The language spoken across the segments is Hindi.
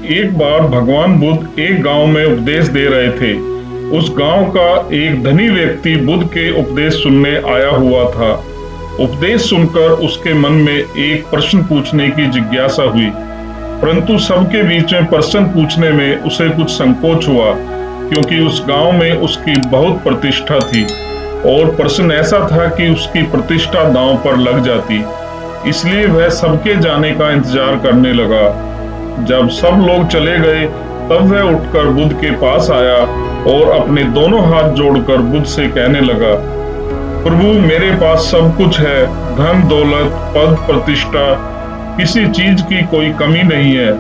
एक बार भगवान बुद्ध एक गांव में उपदेश दे रहे थे। उस गांव का एक धनी व्यक्ति बुद्ध के उपदेश सुनने आया हुआ था। उपदेश सुनकर उसके मन में एक प्रश्न पूछने की जिज्ञासा हुई, परंतु सबके बीच में प्रश्न पूछने में उसे कुछ संकोच हुआ, क्योंकि उस गांव में उसकी बहुत प्रतिष्ठा थी और प्रश्न ऐसा था कि उसकी प्रतिष्ठा दांव पर लग जाती। इसलिए वह सबके जाने का इंतजार करने लगा। जब सब लोग चले गए तब वह उठकर बुद्ध के पास आया और अपने दोनों हाथ जोड़कर बुद्ध से कहने लगा, प्रभु, मेरे पास सब कुछ है, धन दौलत पद प्रतिष्ठा, किसी चीज की कोई कमी नहीं है,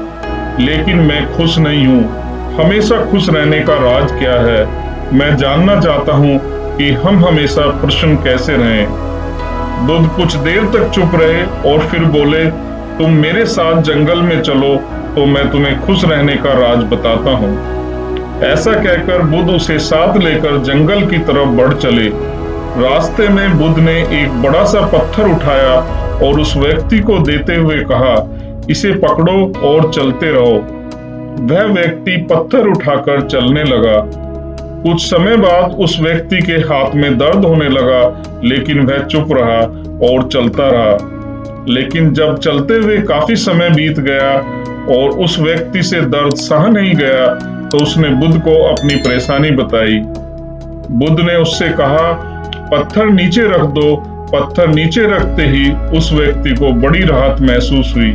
लेकिन मैं खुश नहीं हूँ। हमेशा खुश रहने का राज क्या है? मैं जानना चाहता हूँ कि हम हमेशा प्रसन्न कैसे रहें। बुद्ध कुछ देर तक चुप रहे और फिर बोले, तुम मेरे साथ जंगल में चलो तो मैं तुम्हें खुश रहने का राज बताता हूँ। ऐसा कहकर बुद्ध उसे साथ लेकर जंगल की तरफ बढ़ चले। रास्ते में बुद्ध ने एक बड़ा सा पत्थर उठाया और उस व्यक्ति को देते हुए कहा, इसे पकड़ो और चलते रहो। वह व्यक्ति पत्थर उठाकर चलने लगा। कुछ समय बाद उस व्यक्ति के हाथ में दर्द होने लगा, लेकिन वह चुप रहा और चलता रहा। लेकिन जब चलते हुए काफी समय बीत गया और उस व्यक्ति से दर्द सह नहीं गया, तो उसने बुद्ध को अपनी परेशानी बताई। बुद्ध ने उससे कहा, पत्थर नीचे रख दो। पत्थर नीचे रखते ही उस व्यक्ति को बड़ी राहत महसूस हुई।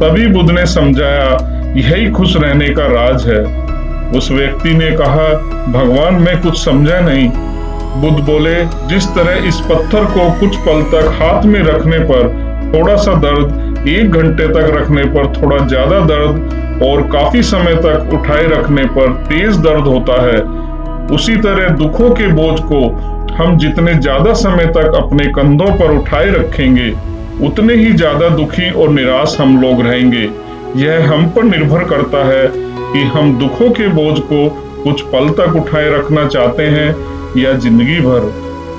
तभी बुद्ध ने समझाया, यही खुश रहने का राज है। उस व्यक्ति ने कहा, भगवान, मैं कुछ समझा नहीं। बुद्ध बोले, जिस तरह इस पत्थर को कुछ पल तक हाथ में रखने पर थोड़ा सा दर्द, 1 घंटे तक रखने पर थोड़ा ज्यादा दर्द और काफी समय तक उठाए रखने पर तेज दर्द होता है, उसी तरह दुखों के बोझ को हम जितने ज्यादा समय तक अपने कंधों पर उठाए रखेंगे, उतने ही ज्यादा दुखी और निराश हम लोग रहेंगे। यह हम पर निर्भर करता है कि हम दुखों के बोझ को कुछ पल तक उठाए रखना चाहते हैं या जिंदगी भर।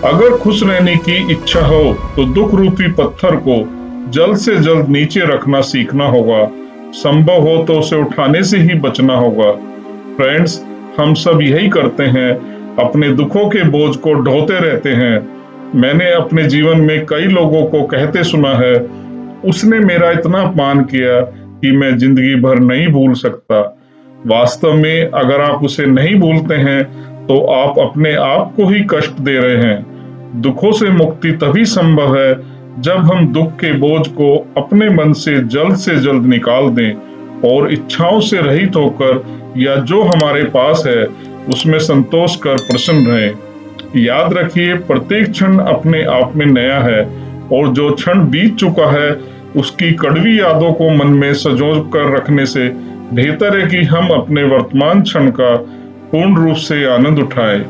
अगर खुश रहने की इच्छा हो तो दुख रूपी पत्थर को जल्द से जल्द नीचे रखना सीखना होगा। संभव हो तो उसे उठाने से ही बचना होगा। फ्रेंड्स, हम सब यही करते हैं, अपने दुखों के बोझ को ढोते रहते हैं। मैंने अपने जीवन में कई लोगों को कहते सुना है, उसने मेरा इतना अपमान किया कि मैं जिंदगी भर नहीं भूल सकता। वास्तव में अगर आप उसे नहीं भूलते हैं तो आप अपने आप को ही कष्ट दे रहे हैं। दुखों से मुक्ति तभी संभव है जब हम दुख के बोझ को अपने मन से जल्द निकाल दें और इच्छाओं से रहित होकर या जो हमारे पास है उसमें संतोष कर प्रसन्न रहें। याद रखिए, प्रत्येक क्षण अपने आप में नया है और जो क्षण बीत चुका है उसकी कड़वी यादों को मन में संजो कर रखने से बेहतर है कि हम अपने वर्तमान क्षण का पूर्ण रूप से आनंद उठाएं।